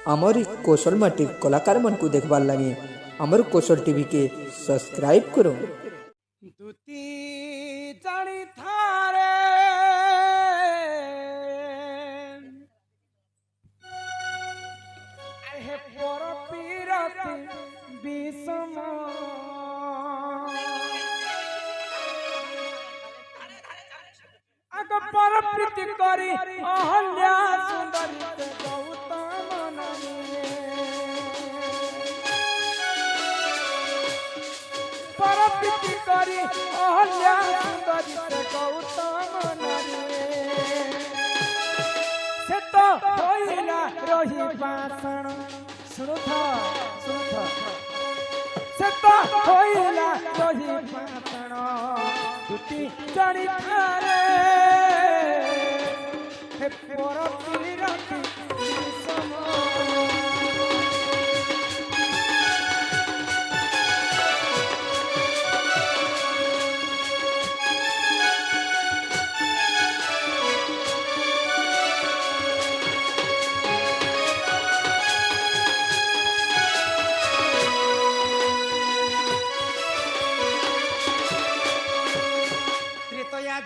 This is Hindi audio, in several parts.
आमर कौशल माटिर कलाकार मन को देखबार लगे आमर कौशल टीवी के सब्सक्राइब करो। दुती जानी थारे आहे पर पीरती विषम आग पर प्रीति करी अहल्या सुंदरी ते गौतम नरे पर प्रीति करी अहल्या सुंदरी ते गौतम नरे से तो होइला रही बासण सुनथा से तो होइला रही बासण दुती जानी थारे हे पर पीरती विषम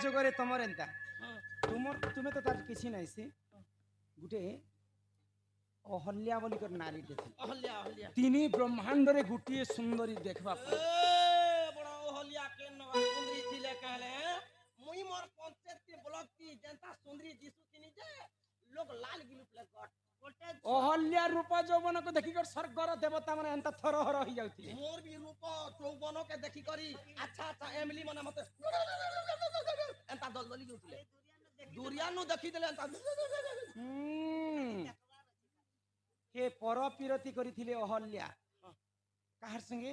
जुगरे तुमर एंता तुमे तो तार किसी नहीं से गुटे अहल्या बोली कर नारी देथे अहल्या तिनी ब्रह्मांड रे गुटिए सुंदरी देखबा बड़ा अहल्या के नवा सुंदरी थिले कहले मुई मोर पंचायत के ब्लॉक की जनता सुंदरी दिसु तिनी जे लोग लाल गिलु प्ले गट अहल्या रूप यौवन को देखि कर स्वर्गर देवता माने एंता थरहर हो जाउथि मोर भी रूप चौवन के देखि करी अच्छा अच्छा एमली माने मते एंता दलदली उठले दुरियानु देखि देले एंता हे पर पीरती करिथिले अहल्या काहर संगे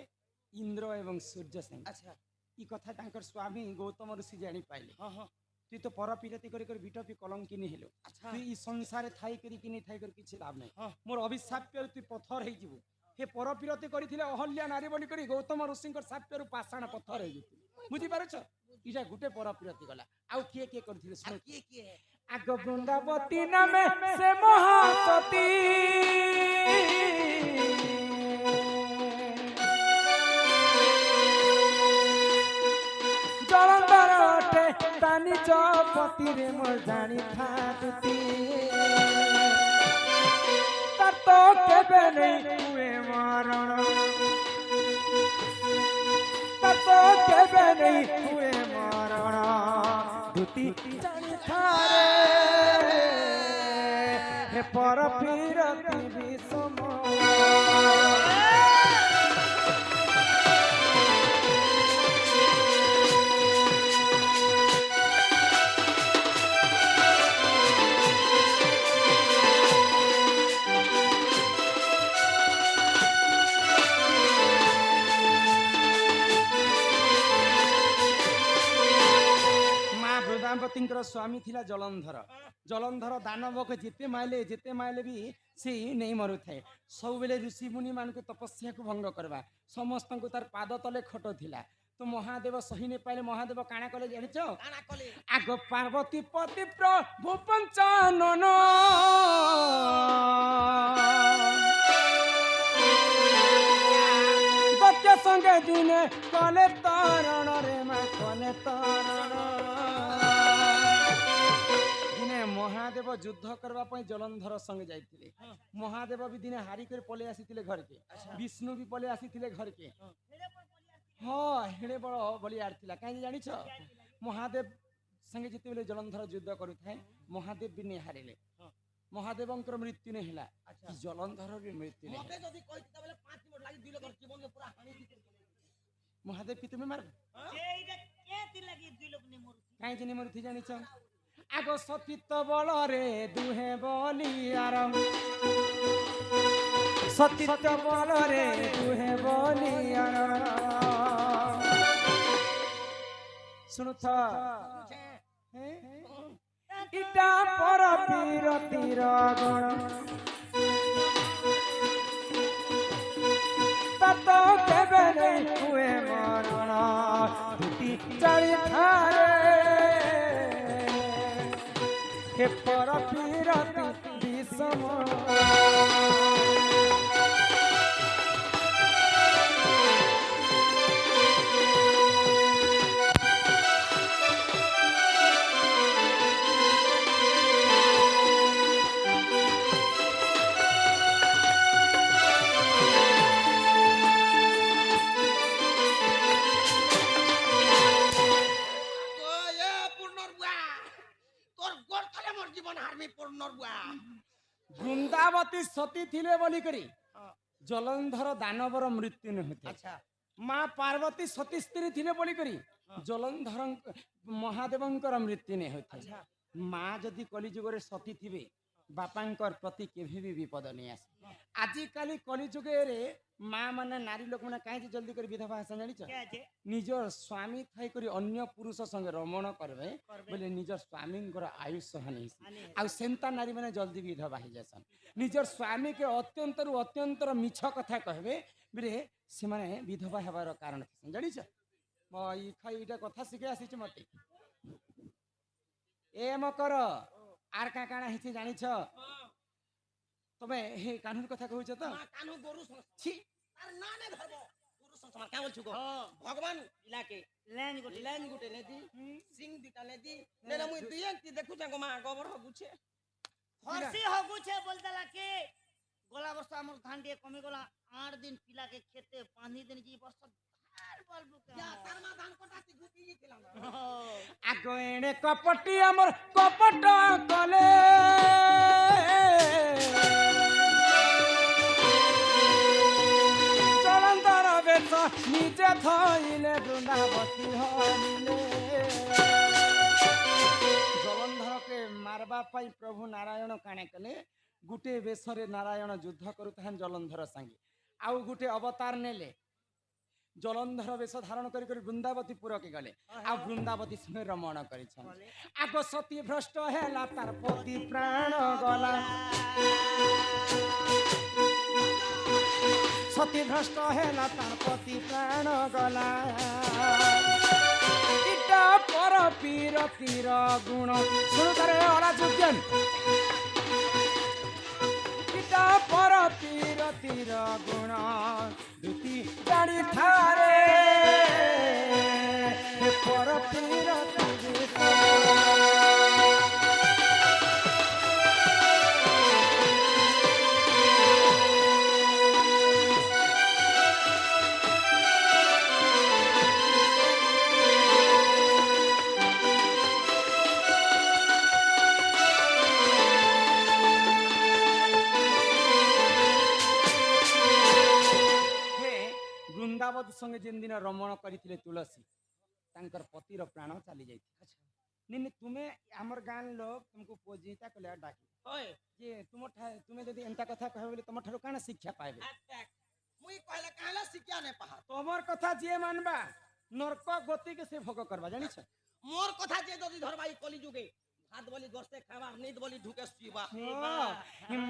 इंद्र एवं सूर्य संगे अच्छा ई कथा तांकर स्वामी गौतम ऋषि जानि पाइले हां हां तू तो पर पीरती करी कर बिटपी कलंकिनी हेलो अच्छा तू ई संसार थाई करी कि नहीं थाई कर किछि लाभ नहीं मोर अभिशाप्य तू पत्थर हे जिवु हे पर पीरती करिथिले अहल्या नारी बोली करी गौतम ऋषिंकर शाप्यरु पाषाण पत्थर हे जितु बुझी पारछ इजा गुटे पर पीरती गला आउ किए किए करथिले सुन किए आग वृंदावती नामे से महासती जलंधरटे तानी चपति रे मोर जानी थातुती तर तो केबे नहीं हुए मरण तर तो केबे नहीं हुए मरण दुती जानी थारे हे पर पीरती विषम वृंदावतींकर स्वामी थिला जलंधर जलंधर दानव के जिते माइले भी से नहीं मरु थाए सब बेले ऋषि मुनि मान को तपस्या को भंग करवा समस्त को तार पाद तले खट थिला तो महादेव सही नहीं पाइले महादेव काना कले जानिछ काना कले आग पार्वती पति प्रभु पंचानन दक्ष संगे दिने कले तारण रे मा कले तारण महादेव युद्ध करबा पई जलंधर संग जाइतिले महादेव भी दिने हारी कर पले आसीतिले घर के विष्णु भी पले आसीतिले घर के हां हेडे बड़ बलियार थिला काई जानि छ महादेव संग जते बेले जलंधर युद्ध करू थाए महादेव भी ने हारिले महादेवंकर मृत्यु ने हिला जलंधर भी मृत्यु ने मते जदी कहित बेले 5 मिनट लागि दिलो घर जीवन के पूरा हानि महादेव की तुम्हें मार के ति लागि दुई लोग ने मरु काई जने मरु थी जानि छ आगो सतीत्व बल रे दुहे बलियार सतीत्व बल रे दुहे बलियार सुनु था इटा पर पीरती गण तत केबे नहीं हुए मरण दुती चली थारे हे पर पीरती विषम ବୃନ୍ଦାବତୀ ସତୀ ଥିଲେ ବୋଲି କରି हाँ, ଜଲନ୍ଧର ଦାନବର ମୃତ୍ୟୁ ନୁହେଁ। अच्छा ମା ପାର୍ବତୀ ସତୀ ସ୍ତ୍ରୀ ଥିଲେ ବୋଲି କରି ଜଲନ୍ଧର ମହାଦେବଙ୍କର ମୃତ୍ୟୁ ନେଇ ହୋଇଥାଏ। अच्छा ମା ଯଦି କଲିଯୁଗରେ ସତୀ ଥିବେ ବାପାଙ୍କର ପ୍ରତି କେବେ ବି ବିପଦ ନେଇ ଆସେ। ଆଜିକାଲି କଲିଯୁଗରେ ମା ମାନେ ନାରୀ ଲୋକମାନେ କାହିଁକି ଜଲ୍ଦି କରି ବିଧବା ହେସନ୍ ଜାଣିଛ? क्या जे ନିଜର ସ୍ୱାମୀ ଥାଇକରି ଅନ୍ୟ ପୁରୁଷ ସଙ୍ଗେ ରମଣ କରିବେ ବୋଲେ ନିଜର ସ୍ୱାମୀଙ୍କର ଆୟୁଷ ହାନି हानि है। ଆଉ ସେନ୍ତା ନାରୀ ମାନେ ଜଲ୍ଦି ବିଧବା ହେଇଯାସନ୍। ନିଜର ସ୍ୱାମୀକେ ଅତ୍ୟନ୍ତରୁ ଅତ୍ୟନ୍ତର ମିଛ କଥା କହିବେ ବୋଲେ ସେମାନେ ବିଧବା ହେବାର କାରଣ ଥିସନ୍ ଜାଣିଛ? ଏଇଟା କଥା ଶିଖେ ଆସିଛି ମତେ। ଏ ମକର ଆର୍ କାଣା ହେଇଛି ଜାଣିଛ? हाँ, ତମେ ହେ କାହ୍ନୁର କଥା କହୁଛ ତ? हाँ, कान्हू गोरु संस छी तार ना ने धरबो गोरु संस क्या बोल छुको हाँ। भगवान इलाके लेंज गोटे लाइन गुटे ने दी सिंह दिटा ने दी ने ना मुई दिए ती देखु जाको मा गोबर हो गुछे हसी हगुछे बोलदेला के गला वर्ष हमर धान टे कमी गला 8 दिन पिला के खेते 5 दिन जी वर्ष धार बल्बु के या शर्मा धान कोटाती गुटी थिला ଆଗ ଏଣେ କପଟି ଆମର କପଟ କଲେ ଜଳନ୍ଧର ବେଶ ନିଜେ ଧଇଲେ ବୃନ୍ଦାବତୀ ହରିଲେ। ଜଳନ୍ଧରକେ ମାରବା ପାଇଁ ପ୍ରଭୁ ନାରାୟଣ କାणे କଲେ ଗୁଟେ ବେଶରେ ନାରାୟଣ ଯୁଦ୍ଧ କରୁଥାନ୍ ଜଳନ୍ଧର ସାଙ୍ଗେ ଆଉ ଗୁଟେ ଅବତାର ନେଲେ ଜଳନ୍ଧର ବେଶ ଧାରଣ କରି କରି ବୃନ୍ଦାବତୀ ପୁରକେ ଗଲେ ଆଉ ବୃନ୍ଦାବତୀ ସଙ୍ଗେ ରମଣ କରିଛନ୍ତି। ଆଗ ସତୀ ଭ୍ରଷ୍ଟ ହେଲା ତାର ପତି ପ୍ରାଣ ଗଲା ସତୀ ଭ୍ରଷ୍ଟ ହେଲା ତାର ପତି ପ୍ରାଣ ଗଲା ଇଟା ପର ପୀରତିର ଗୁଣ ଶୁଣୁତାରେ ଅରା ଯୋଗ୍ୟନ ଇଟା ପର ପୀରତିର ଗୁଣ ଦୁତି ଜାଣି ଥାରେ ପର ପୀରତି ବୃନ୍ଦାବତୀ ସଙ୍ଗେ ଯେନ୍ ଦିନ ରମଣ କରିଥିଲେ ତୁଳସୀ ତାଙ୍କର ପତିର ପ୍ରାଣ ଚାଲି ଯାଇଥିଲା। ନିନି ତୁମେ ଆମର ଗାଁ ଲୋକ ତୁମକୁ ପୂଜିତା କଲେ ଡାକି ओए ଯେ ତୁମେ ଯଦି ଏନ୍ତା କଥା କହିବ ବୋଲି ତମ ଠାରୁ କାଣା ଶିକ୍ଷା ପାଇବେ? अच्छा मुई कहले कहले सिकिया ने पहा ତମର କଥା ଯିଏ ମାनबा ନରକ ଗତିକେ ସେ ଭୋଗ କରବା ଜାଣିଛ? मोर कथा जे जदी धरबा ई कली जुगे भात बोली गोस्ते खावा नींद बोली ढुके सुईबा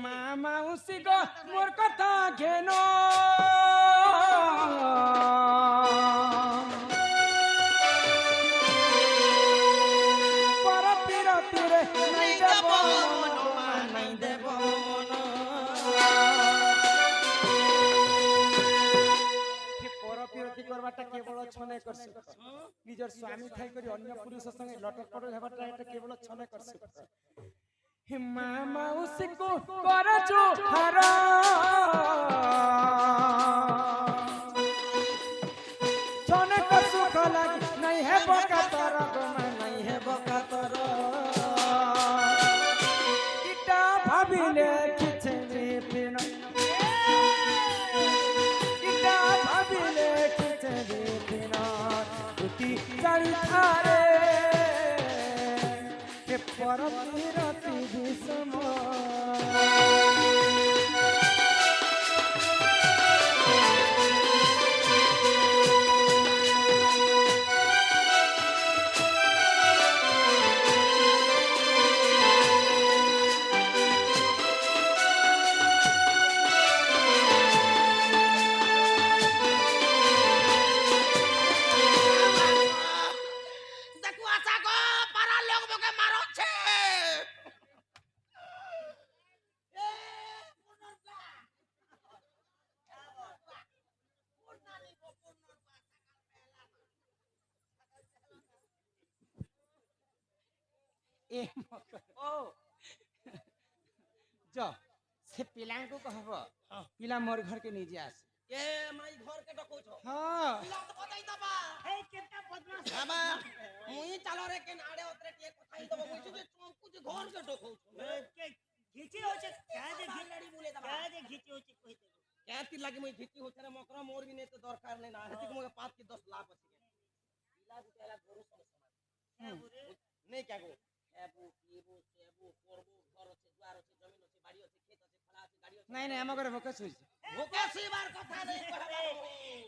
মামা উসি গো মোর কথা ঘেনো পর পীরতিরে নাই দেব नहीं देबो मन পর পীরতি করবাটা কেবল ছনে করছে নিজের স্বামী থাই করি অন্য পুরুষ সঙ্গে লটক পটক হেবাটা এটা কেবল ছনে করছে। মামা উসিকো করজু হারা ছনে কসু লাগি নাই হে বকা তর গোমা নাই হে বকা তর ইটা ভাবিলে কিছু বিপিন ইটা ভাবিলে কিছু বিপিন দুটি জানি থারে হে পর পীরতি বিষম देखु आशा को पारा लोग बके मारो छे ए पुनर्बा पुनर्नानी को पुनर्बा पहला ए मकर ओ जो से पिलांको कहब पिला मोर घर के नीचे आस ए माई घर के डको छो हाँ लग बताई दबा हे केतना बदमाश बाबा मुई चालो रे के नाड़े उतरे के कथाई दबो मुई जे चमकु जे घर के डको छो के घिची होचे क्या दे घिलड़ी এতি লাগি মই ভিতি হচ্ছে রে মকরা মোর বি নেই তো দরকার নেই না এতি মোকে 5 কি 10 লাভ আছে পিলা গুতে এলা গরু সব সমান নেই কাগো এবু পিবু সেবু করবু ঘর আছে দুয়ার আছে জমিন আছে বাড়ি আছে ক্ষেত আছে ফলা আছে গাড়ি আছে নাই নাই আমার ঘরে ভোকেশ হইছে ভোকে সিবার কথা নেই কহবার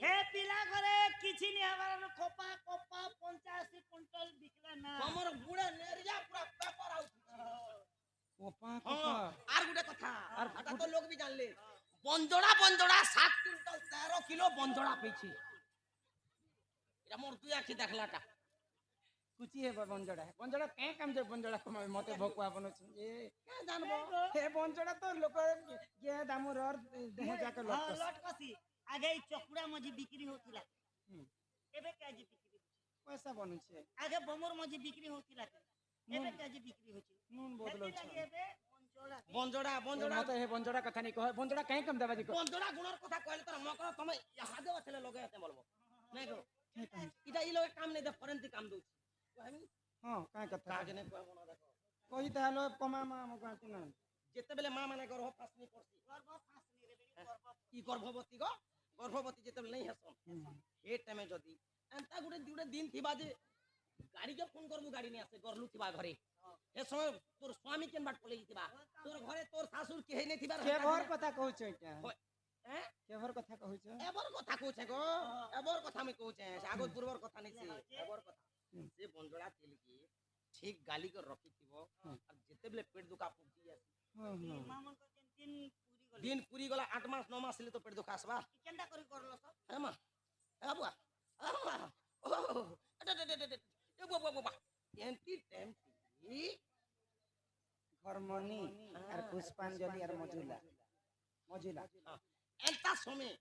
হে পিলা ঘরে কিছু নি হবার খোপা কপা 85 কুইন্টাল বিকলা না তোমার বুড়া নেরিয়া পুরা পেপার আউট কোপা হ্যাঁ কোপা আর গুটে কথা আর এটা তো লোক বি জানলে বঞ্জড়া 7 কুইন্টাল 13 কিলো বঞ্জড়া পেয়েছি এটা মোর দুই আখি দেখলাটা কুচি হে বঞ্জড়া কে কাম যে বঞ্জড়া কমাবে মতে ভকুয়া বনছে এ কে জানবো হে বঞ্জড়া তো লোক কে দামুর আর দেহে যাকে লোক হ্যাঁ লটকসি আগে এই চকুড়া মজি বিক্রি হউতিলা এবে কেজি বিক্রি পয়সা বনুছে আগে বমর মজি বিক্রি হউতিলা এবে কেজি বিক্রি হচ্ছে নুন বদলছে এবে অঞ্চলা বঞ্জড়া বঞ্জড়া মতে হে বঞ্জড়া কথা নাই কহ বঞ্জড়া কে কাম দেবা দি কহ বঞ্জড়া গুণর কথা কইলে তোর মকর তুমি ইহা দেওয়া ছেলে লগে হাতে বলবো নাই গো এটা ই লগে কাম নাই দে ফরেন্সি কাম দউছি আমি হ্যাঁ কাই কথা কাজে নাই কইবো না দেখো কই তাহলে কমা মা মক আতি না যেতেবেলে মা মানে গর্ভ ফাসনি করছি গর্ভ ফাঁসনি রে বেনি গর্ভ কি গর্ভবতী গো গর্ভবতী যেতেবেলে নাই হেসন এই টাইমে যদি এন্তা গুটে দুটে দিন থিবা যে গাড়িকে ফোন করবো গাড়ি নিয়ে আসে গরলু থিবা ঘরে এ সময় তোর স্বামী কেন বাট পলে থিবা তোর ঘরে তোর শাশুর কি হেই নাই থিবা কে ভর কথা কହୁছ এটা হ্যাঁ কে ভর কথা কହୁছ এবার কথা কହୁছে গো এবার কথা আমি কହୁছে আগত পূর্বর কথা নেছে এবার কথা সে বঞ্জড়া তেল কি ঠিক গালি করে রখি থিব আর যেতেবেলে পেট দুকা পুজি আসি হ্যাঁ হ্যাঁ মামন কইছেন দিন পুরি গলা 8 মাস 9 মাস লে তো পেট দুকা আসবা কেনটা করি করলো সব হ্যাঁ মা হ্যাঁ বুয়া ও এ বাবা এন্টি টেম্পি ঘরমনি আর পুষ্পাঞ্জলি আর মজুলা মজুলা এন্তা সময়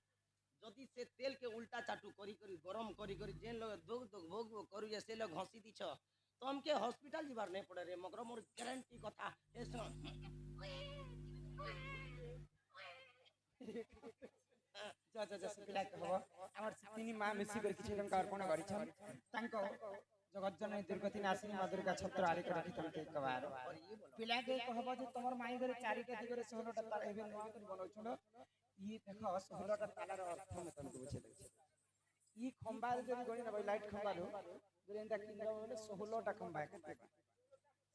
যদি সে তেল के उल्टा चाटू करी करी गरम करी करी जेन लोग दुग दुग भोग करू जे से लोग घसी दिछ तो हमके हॉस्पिटल जीवार नहीं पड़े रे मगर मोर गारंटी कथा ए सुन যা যা যা পিলা কহব আমার তিনি মা মিশি করে কিছু টঙ্কা অর্পণ করিছন তাঙ্ক জগজ্জননী দুর্গতি নাশিনী মা দুর্গা ছত্র আরি করে রখিতন্তে কবার পিলা কে কহব যে তোমার মাই ঘরে চারিটা দিগরে 16টা তালা এবে নয়া করে বনাউছন ই দেখো 16টা তালার অর্থ মে তুমি বুঝে দেছি ই খম্বা যদি গণি না লাইট খম্বা रो যদি এটা কিনবা বলে 16টা খম্বা কেতে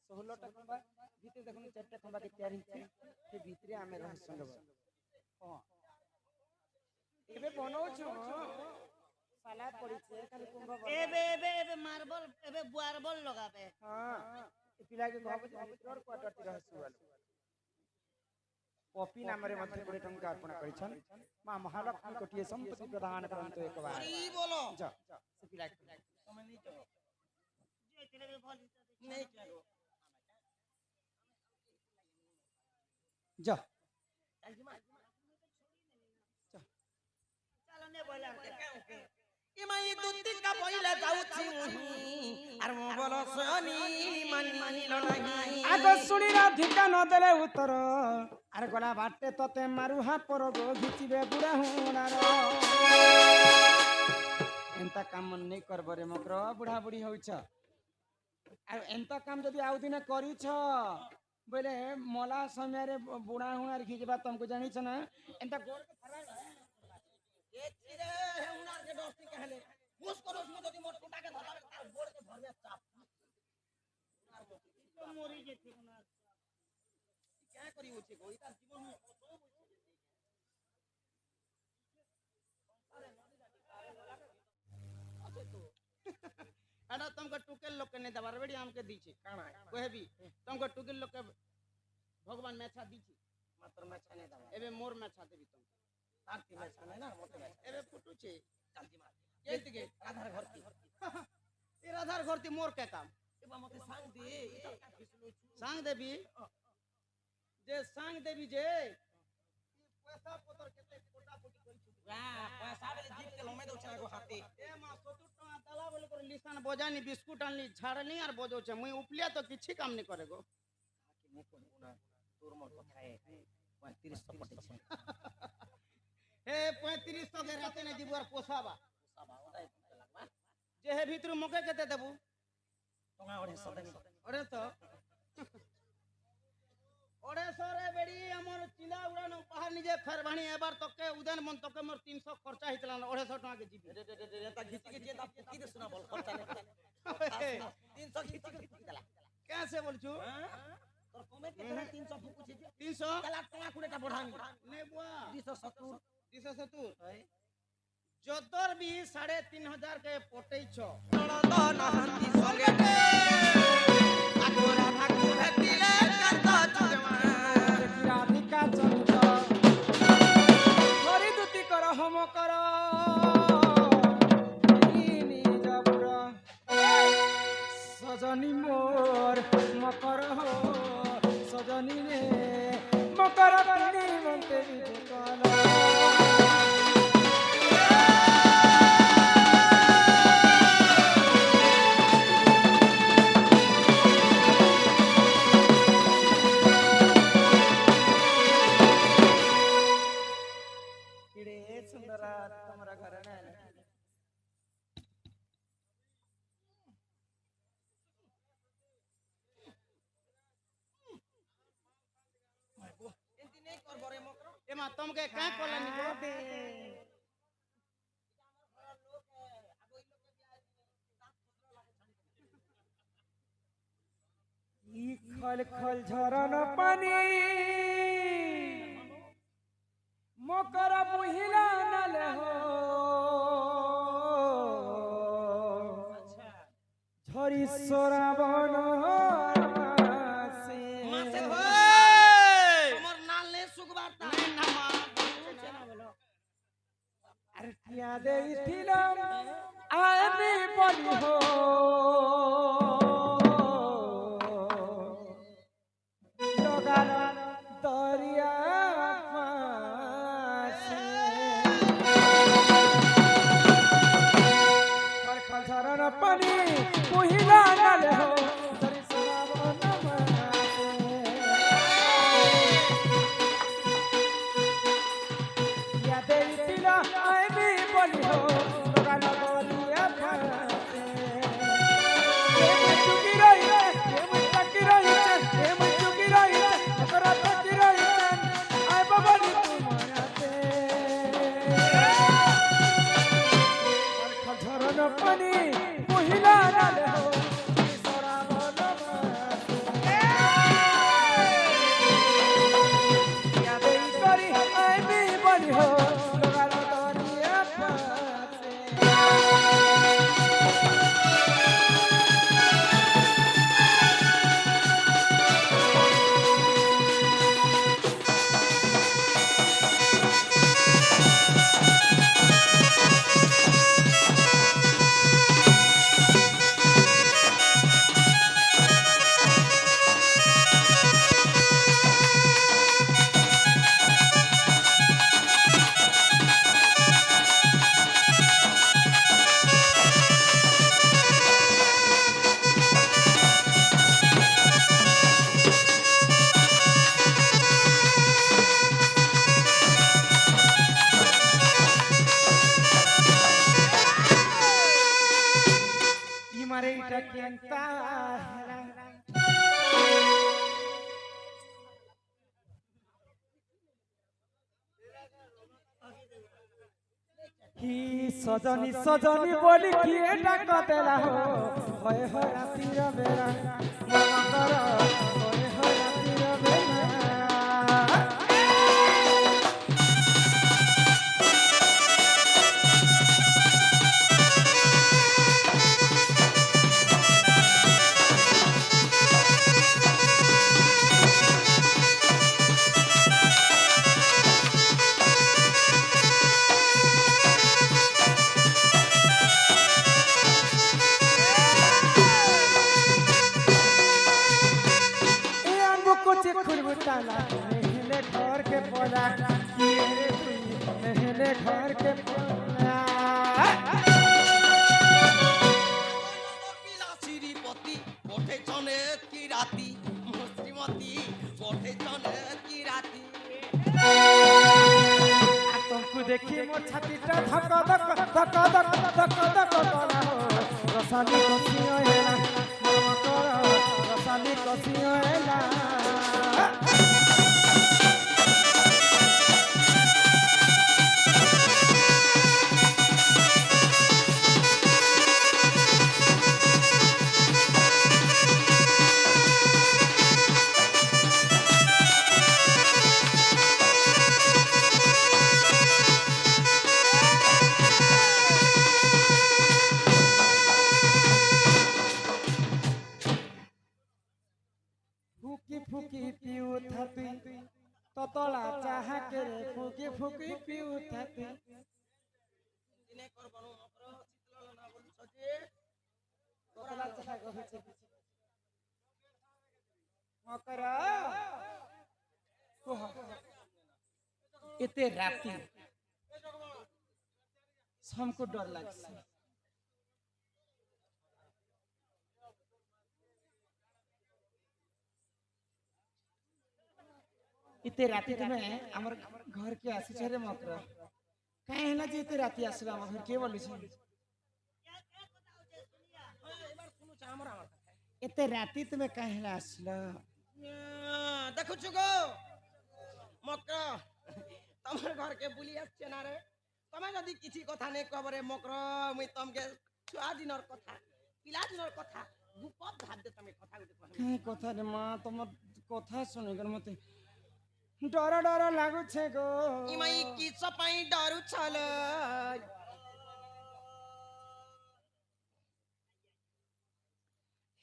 16টা খম্বা ভিতরে দেখুন চারটা খম্বা কে তৈরি হইছে সে ভিতরে আমি রহস্য লব হ্যাঁ এবে বনাউছো সালা পড়িছে খালি কুম্ভ এবে এবে এবে মার্বল এবে বুয়ারবল লগাবে হ্যাঁ এ পিলাকে কহব যে ভিতর কোয়ার্টার তি রহস্য বলে পপি নামরে মধ্যে 20 টঙ্কা অর্পণ করিছন মা মহালক্ষ্মী কোটিয়ে সম্পত্তি প্রদান করন্ত একবার ई बोलो যা সে পিলাকে তুমি नहीं चलो যে তেলে ভাল नहीं चलो যা चल जी मां চলো নে বইলা ইমাই দুতিকা বইলা যাউছি আর মো বলো সনি মানিল নাহি আগ শুনি রাধিকা ন দেলে উত্তর আর গলা বাটে ততে মারু হা পরব ঘিচিবে বুড়া হুনার এন্তা কাম নাই করব রে মকর বুড়া বুড়ি হউছ আর এন্তা কাম যদি আউ দিনে করিছ বলে মলা সময় বুড়া হুনার ঘিচবা তুমको জানিছ না এন্তা গোর কে ফরা এ চিরে হুনার के दोस्ती कहले मुस करो उसमें যদি মোর टूटा के धरला तार गोड़ के धरले चाप মরি যেতে না क्या करी होछे कोई तार जीवन में एडा तुमको टुकेल लोग के नहीं दबार बेड़ी हमके दीछे काना कोहे भी तुमको टुकेल लोग के भगवान मेछा दीछे मात्र मेछा नहीं दबा एबे मोर मेछा देबी तुम आरती मेछा नहीं ना मोटे मेछा एबे फुटू छे चालती मार ये दिगे राधार घर की ए राधार घर ती मोर के काम एबा मते सांग दे इटा फिसलो सांग देबी जे सांग देबी जे पैसा पतर केते कोटा कोटी करी छु पैसा बेले जीत के लमे दो छागो हाथे ए मा 70 टका दला बोले कर लिसान बजानी बिस्कुट आनली झाड़नी और बजो छे मुई उपलिया तो किछि काम नहीं करे गो आके ने कोन ना तोर मोर कथा है 3500 पटे छे ए 3500 के राते ने दिबुर पोसाबा पोसाबा ओदाय लगबा जे हे भीतर मके केते देबू टका 250 अरे तो ओडे सरे बेड़ी हमर चिला उड़ानो पहाड़ निजे फेर भाणी एबार तके उदयन मन तके मोर 300 खर्चा हितला 250 टका के जीबी ता घिची के जेता फुकी दे सुना बोल खर्चा नहीं 300 घिची के फुकी देला कैसे बोलछु तोर कमे केतना 300 फुकु छी 300 चला टका कुडेटा बढ़ानी ने बुआ 270 270 जोतर भी 3500 के पटै छ ननद नहंती संगे आगोरा भागु भेटिले कत जमा राधिका चंद हरि दुति कर हम कर जबर सजनी मोर मकर हो सजनी रे मकर बनी मनते दुकान सुंदरा तुम्हारा घर है एमा तुमके का कोलनी गो ई खल खल झरन पानी मकर बुहिला नल हो झरी सोराबन से मासे हमर नाल ने सुगबाता ना मा अरे किया दे थिलम आमी बनी हो लगाल दरिया पानी पहिला नाले हो धरी सुनाबन या देई पिला आई भी बोली हो लगाल दरिया फासे ये चुकी रही ये चुकी रही ये चुकी रही ओकरा चुकी रही आई बाबा तुम्हारा झरन पानी पहिला नाले हो सोराबन या देई करी आई भी बनी हो लगाल दरिया फासे मारे इटा केंता कि सजनी सजनी बोली किए डाक देला हो होय हो रातिर बेरा मन कर होय हो रातिर बेरा मेहने घर के पौधा मेहने घर के पौधा श्रीपति पठे चने की राती श्रीमती पठे चने की राती तुमको देखी मो छातीटा धक धक धक धक धक धक करा हो रसाली कसियो हेला मम कर रसाली कसियो हेला ফুকি ফুকি পিউথাতে দিনে করবনো মকর শীতল না বলছ যে কতলা চাহা কହୁছে মকর কুহ এতে রাতি हमको डर लगছে इते राति तुमे हमर घर के आसी छरे मकर काहे हला जे इते राति आसला हमर घर के बोली छी এবার শুনু আমার আমার কথা इते राति तुमे काहे हला आसला দেখুছু গো মকর তোমার ঘরকে বুলি আসছে না রে তুমি যদি কিছু কথা নেই কবরে মকর মুই তমকে ছুয়া দিনর কথা পিলা দিনর কথা গুপত ভাবতে তুমি কথা গুটি কহ काहे কথা रे मां तुमर কথা सुने कर मते डर डर लागु छे गो ইমাই কি সপাই ডরু ছল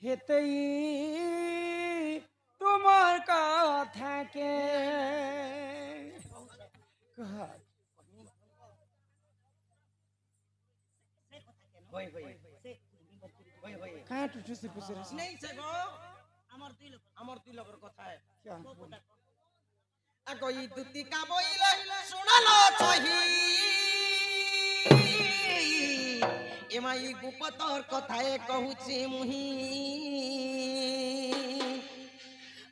হেতেই তোমার কথা কে কহ হই হই হই হই কাहे टुटु से पुसे रे নেই সে গো আমার দুই লোক আমার তুই লগর কথা क्या আগই দুতি কা বইলে শুনালো চহি এমাই গুপতর কথায় কহুছি মুহি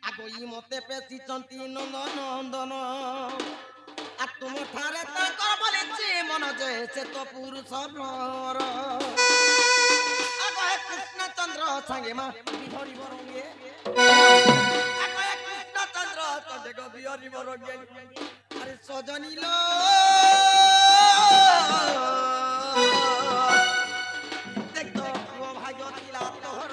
আগই মতে পেছি চন্তি নন্দন নন্দন আর তুমি ঠারে তাঙ্কর বলেছি মন যে সে তো পুরুষর আগয় কৃষ্ণচন্দ্র সাঙ্গে মা বিহরি বরঙ্গে আগয় কৃষ্ণচন্দ্র সাঙ্গে গো বিহরি বরঙ্গে আরে সজনিল দেখতো ও ভাগ্য দিলা তোহর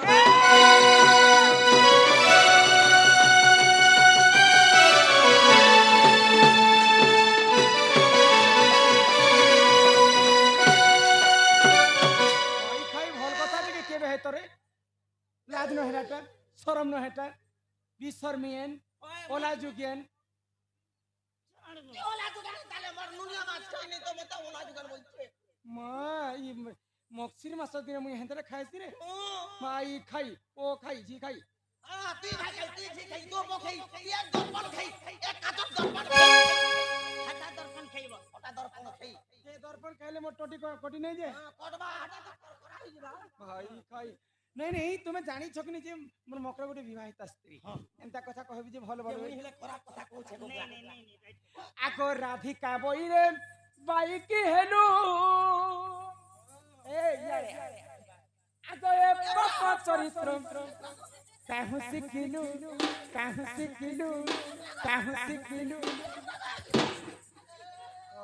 तोरे लाज न हेटा शरम न हेटा बिशर्मियन ओला जुगियन ওলা দুগান তালে মোর নুনিয়া মাছ খাইনি তো মতে ওলা দুগান বলছে मा ई मक्सिर मास दिन मुई हेंतरे खाइसी रे मा ई खाई ओ खाई जी खाई তুই ভাই খাই তুই ঠিক খাই তো খাই তুই এক দর্পণ খাই এক কাতর দর্পণ হাতা দর্পণ খাইব ওটা দর্পণ খাই जे दर्पण खाइले मोर टोटी कोटी नहीं जे কটবা হাটা দর্পণ করা হই যা भाई खाई नहीं नहीं तुम्हें जानी छकनी जे मोर मकर गोटे विवाहिता स्त्री एंता कथा कहबी जे भल মুই भल হলে খরাপ কথা কইছে গো নাই নাই নাই নাই आगो राधिका बइरे बाई की हेनु ए यारे आगो ए पापा चरित्र काहु सिखिलु काहु सिखिलु काहु सिखिलु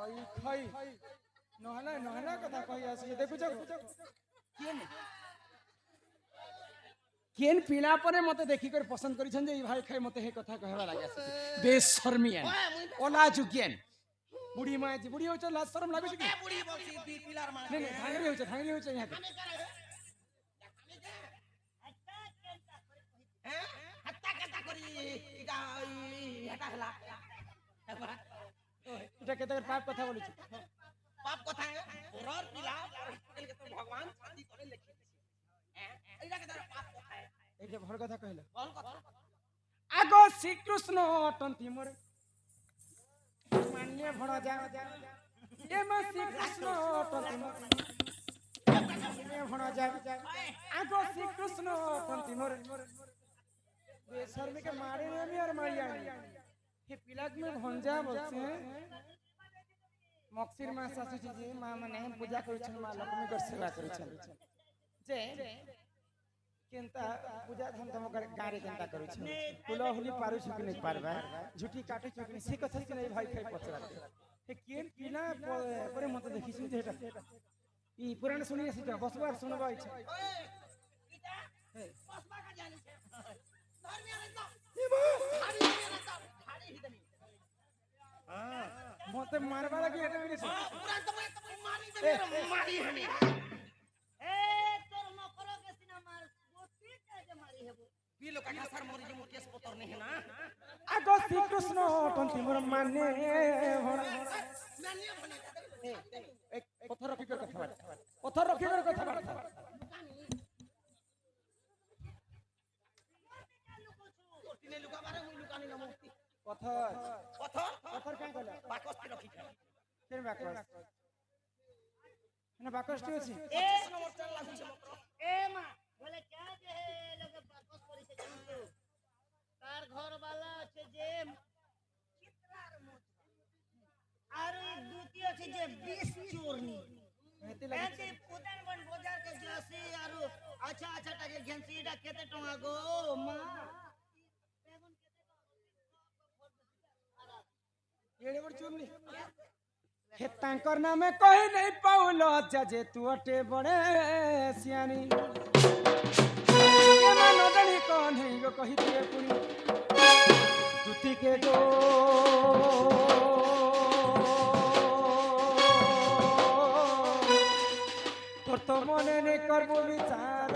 ओई खई नहना कथा कहि आसी देखु छ केन पिला परे मते देखि कर पसंद करिछन जे ई भाई खाई मते हे कथा कहबा लागि आसी बेशर्मियन ओला जुगियन बुढ़ी माँ जी बुढ़ी हो चल लाज शरम लागो छी कि এ বুড়ি বলছি দুই পিলার মানে नहीं नहीं भांगरी हो छ यहाँ के হ্যাঁ হাত্তা কাটা করি এটা এটা হলা এটা কেতে পাপ কথা বলি छी পাপ কথা রর পিলা এলকে তো ভগবান শান্তি করে লিখি হ্যাঁ এইটা কে পাপ কথা এইটা ভর কথা কইলা বল কথা আগো শ্রী কৃষ্ণ অটন্তি মোর মান্য ভড় যা এমা শ্রী কৃষ্ণ অটন্তি মোর মান্য ভড় যা আগো শ্রী কৃষ্ণ অটন্তি মোর बेशर्मी के मारे नहीं और मारिया हे पिलाक में भंजा बोलते मक्सिर मां सासु जी मां माने पूजा करिछन मां लक्ष्मी कर सेवा करिछन जे केनता पूजा धन तम गारे केनता करिछन तुलो होली पारु छकि नहीं पारबा झूठी काटे छकि से कथा से नहीं भाई खाई पचराते हे केन पिला परे मते देखिछन जे हेटा ई पुराण सुनि आसी बसबार सुनबा इच्छा বসবা কা জানি मते मारबा लगी हेटा भी छै পুরান তো মারি দে মারি হনি এ তোর মকর के सिनेमा गोती के मारी हेबो পিলো কাকা স্যার মরি যে মোর কেস পতর নেই না आगो श्री कृष्ण टंती मोर माने भण ନାନି ବନେ ପଥର ରଖିକର କଥାବାର୍ତ୍ତା ପଥର ରଖିକର କଥାବାର୍ତ୍ତା ଟିନେ ଲୁକା ବାରେ মুই লুকানি না মুক্তি ପଥର পথর ପଥର କାଇଁ କହିଲା বাকস্তি রখি କେନ୍ ବାକସ ନା ବାକସଟି ଅଛି ए 25 নম্বর চাল লাগুছে মক্র ए माँ बोले क्या जे हे लोग वापस करी से जानते तार घर वाला আছে যে চিত্রার মত আর এই দ্বিতীয় আছে যে 20 চোরনি হেতি লাগি এতে পুদান বন বাজার কে যাসি আর আচ্ছা আচ্ছা টাকে ঘেনছি এটা কেতে টঙ্কা গো মা ଏଡେ ବଡ ଚୁନି हे तांकर नामे कहि नहीं पाउलो जे तू अटे बड़े सियानी के मन जणी कोन है गो कहि दिए पुनी तुति के गो तोर तो मने ने करबो विचार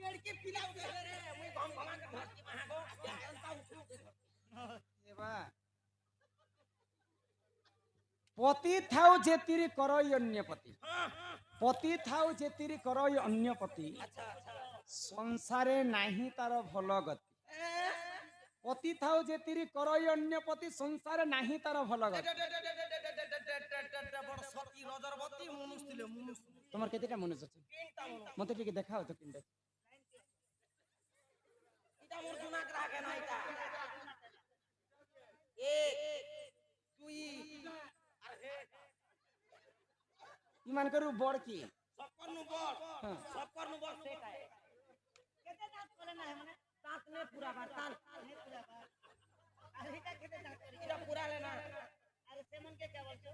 पेड़ के पिला उठे रे मुई घम घमा के भागी महागो एंता उठू पति थाउ जेतिरी करई अन्यपति पति थाउ जेतिरी करई अन्यपति संसारे नाही तार भल गति पति थाउ जेतिरी करई अन्यपति संसारे नाही तार भल गति बड़ सती रजरवती मनुष्य थिले मनुष्य তোমার কেতেটা মনুষ্য আছে তিনটা মনুষ্য মতে টিকে দেখাও তো কিনতে এটা মোর জুনা গ্রাহক না এটা এক দুই আর হে ইমান করু বড় কি সবকর নু বড় সেটা কেতে দাঁত করে না মানে দাঁত নে পুরা বার তাল আর এটা কেতে দাঁত করে এটা পুরা লে না আরে সেমন কে क्या बोलছো